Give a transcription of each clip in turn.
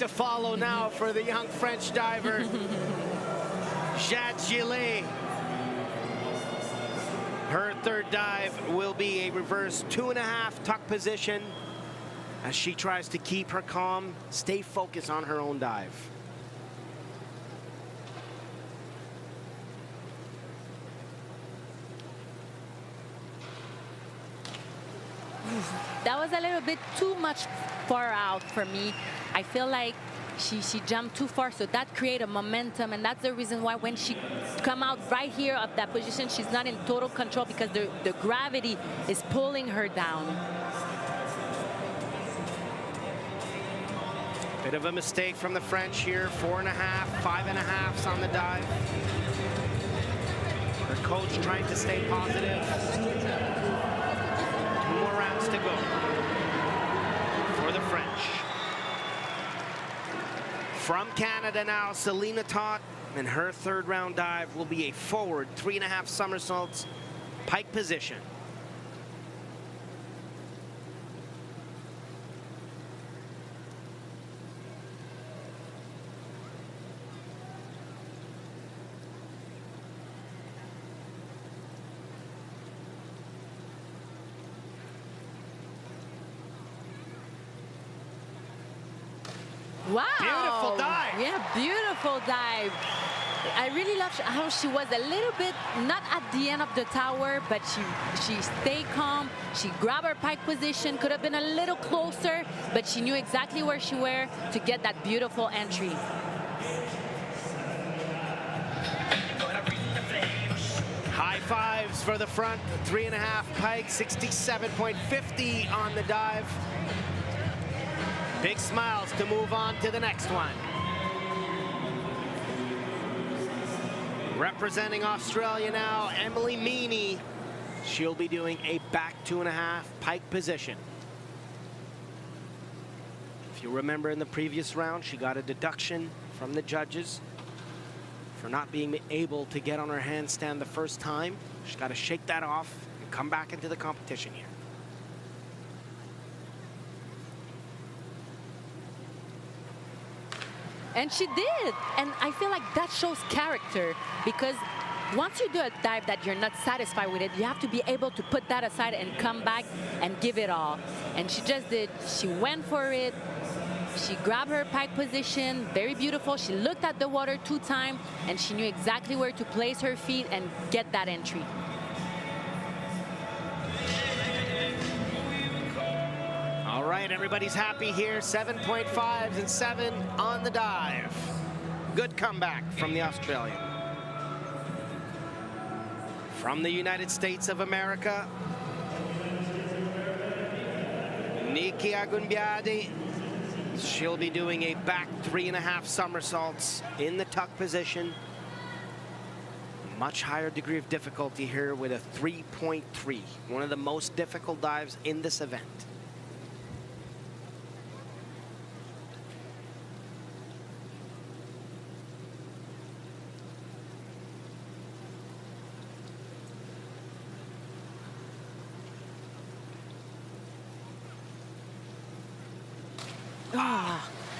to follow now for the young French diver, Jade Gillet. Her third dive will be a reverse 2.5 tuck position as she tries to keep her calm, stay focused on her own dive. That was a little bit too much far out for me. I feel like she jumped too far, so that created momentum, and that's the reason why when she come out right here of that position, she's not in total control because the gravity is pulling her down. Bit of a mistake from the French here. 4.5, 5.5s on the dive. Her coach trying to stay positive. 2 more rounds to go for the French. From Canada now, Selena Todd, and her third round dive will be a forward 3.5 somersaults, pike position. Wow. Beautiful dive. Yeah, beautiful dive. I really love how she was a little bit, not at the end of the tower, but she stayed calm. She grabbed her pike position, could have been a little closer, but she knew exactly where she were to get that beautiful entry. High fives for the front, 3.5 pike, 67.50 on the dive. Big smiles to move on to the next one. Representing Australia now, Emily Meany. She'll be doing a back 2.5 pike position. If you remember in the previous round, she got a deduction from the judges for not being able to get on her handstand the first time. She's got to shake that off and come back into the competition here. And she did. And I feel like that shows character, because once you do a dive that you're not satisfied with it, you have to be able to put that aside and come back and give it all. And she just did. She went for it. She grabbed her pike position, very beautiful. She looked at the water 2 times, and she knew exactly where to place her feet and get that entry. All right, everybody's happy here. 7.5s and 7 on the dive. Good comeback from the Australian. From the United States of America, Nikki Agunbiadi. She'll be doing a back 3.5 somersaults in the tuck position. Much higher degree of difficulty here with a 3.3. One of the most difficult dives in this event.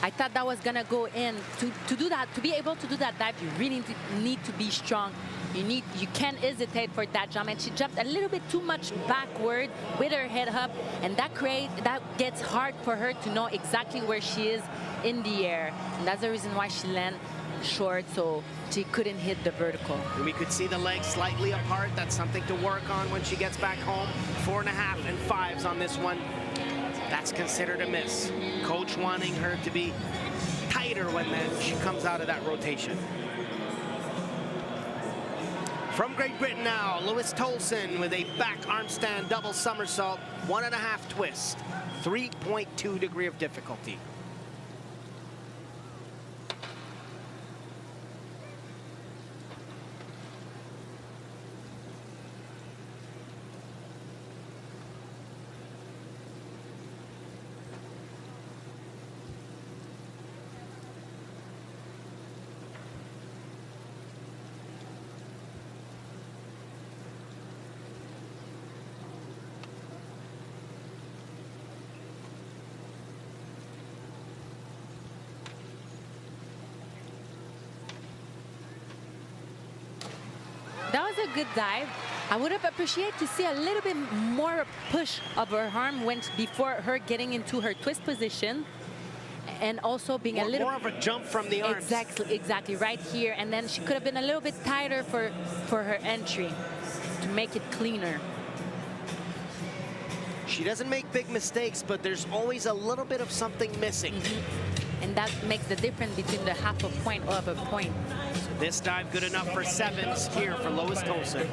I thought that was gonna go in. To do that, to be able to do that dive, you really need to be strong. You can't hesitate for that jump. And she jumped a little bit too much backward with her head up, and that gets hard for her to know exactly where she is in the air. And that's the reason why she landed short, so she couldn't hit the vertical. And we could see the legs slightly apart. That's something to work on when she gets back home. 4.5 and 5s on this one. That's considered a miss. Coach wanting her to be tighter when she comes out of that rotation. From Great Britain now, Lewis Tolson with a back arm stand double somersault, 1.5 twist, 3.2 degree of difficulty. good dive. I would have appreciated to see a little bit more push of her arm before her getting into her twist position, and also being a little more of a jump from the arms. Exactly, right here. And then she could have been a little bit tighter for her entry to make it cleaner. She doesn't make big mistakes, but there's always a little bit of something missing. And that makes the difference between the half a point of a point. So this dive good enough for sevens here for Lois Tolson.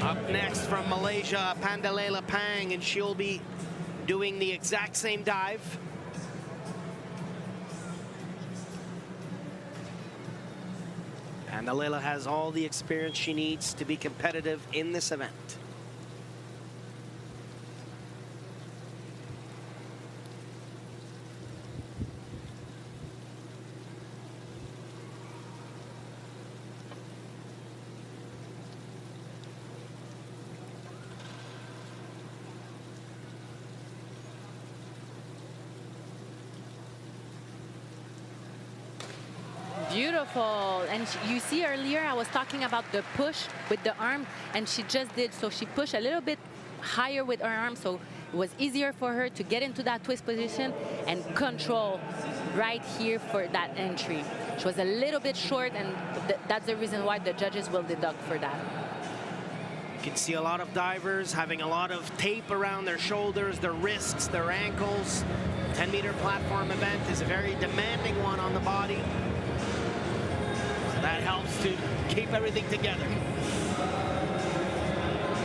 Up next from Malaysia, Pandalela Pang, and she'll be doing the exact same dive. Pandalela has all the experience she needs to be competitive in this event. Beautiful. And you see earlier I was talking about the push with the arm, and she just did. So she pushed a little bit higher with her arm, so it was easier for her to get into that twist position and control right here for that entry. She was a little bit short, and that's the reason why the judges will deduct for that. You can see a lot of divers having a lot of tape around their shoulders, their wrists, their ankles. 10-meter platform event is a very demanding one on the body. That helps to keep everything together.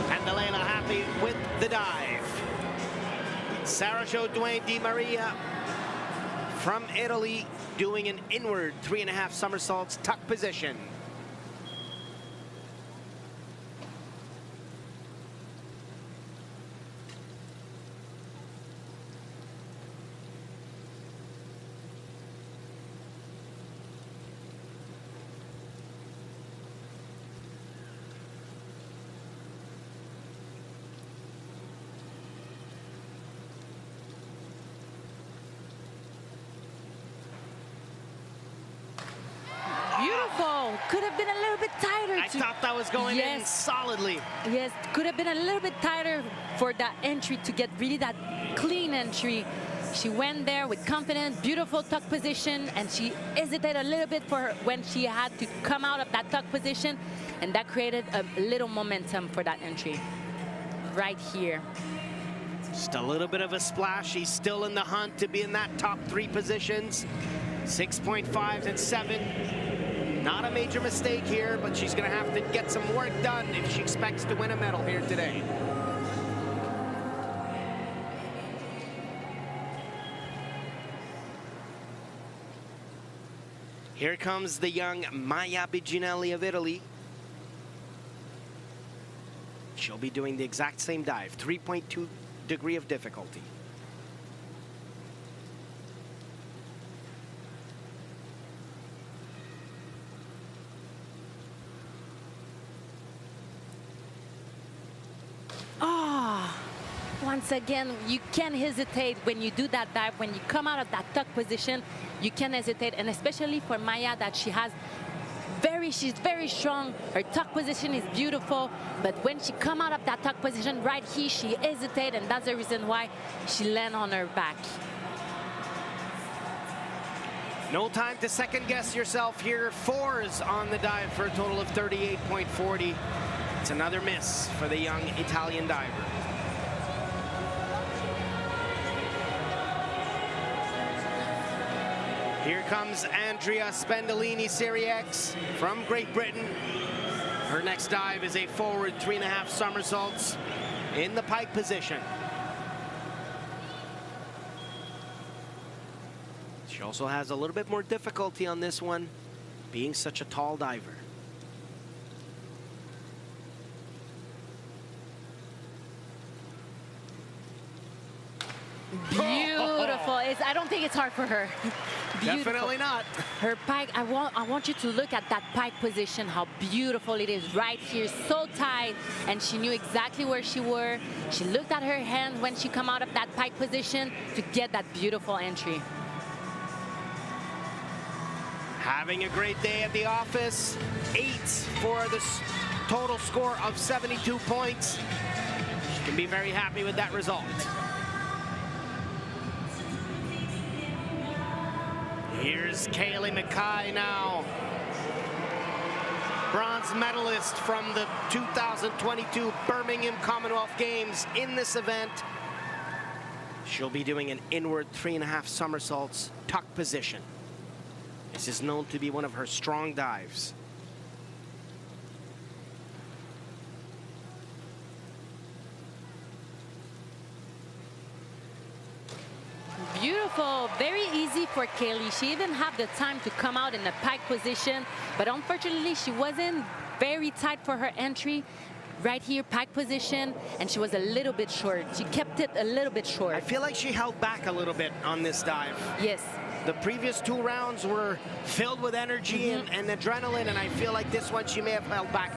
Pandalela happy with the dive. Sara-Jo Duane Di Maria from Italy doing an inward 3.5 somersaults tuck position. Beautiful. Could have been a little bit tighter. I thought that was going in solidly. Yes, could have been a little bit tighter for that entry to get really that clean entry. She went there with confidence, beautiful tuck position, and she hesitated a little bit for her when she had to come out of that tuck position, and that created a little momentum for that entry right here. Just a little bit of a splash. She's still in the hunt to be in that top 3 positions. 6.5s and 7. Not a major mistake here, but she's going to have to get some work done if she expects to win a medal here today. Here comes the young Maya Biginelli of Italy. She'll be doing the exact same dive, 3.2 degree of difficulty. Once again, you can't hesitate when you do that dive. When you come out of that tuck position, you can't hesitate. And especially for Maya, that she's very strong. Her tuck position is beautiful. But when she come out of that tuck position right here, she hesitates, and that's the reason why she land on her back. No time to second guess yourself here. 4s on the dive for a total of 38.40. It's another miss for the young Italian diver. Here comes Andrea Spendolini, Serie X from Great Britain. Her next dive is a forward 3.5 somersaults in the pike position. She also has a little bit more difficulty on this one, being such a tall diver. Beautiful. I don't think it's hard for her. Definitely not. Her pike, I want you to look at that pike position, how beautiful it is right here, so tight, and she knew exactly where she were. She looked at her hand when she come out of that pike position to get that beautiful entry. Having a great day at the office. 8 for the total score of 72 points. She can be very happy with that result. Here's Kaylee McKay now. Bronze medalist from the 2022 Birmingham Commonwealth Games in this event. She'll be doing an inward 3.5 somersaults tuck position. This is known to be one of her strong dives. Beautiful, very easy for Kaylee. She even had the time to come out in the pike position, but unfortunately she wasn't very tight for her entry. Right here, pike position, and she was a little bit short. She kept it a little bit short. I feel like she held back a little bit on this dive. Yes. The previous 2 rounds were filled with energy and adrenaline, and I feel like this one she may have held back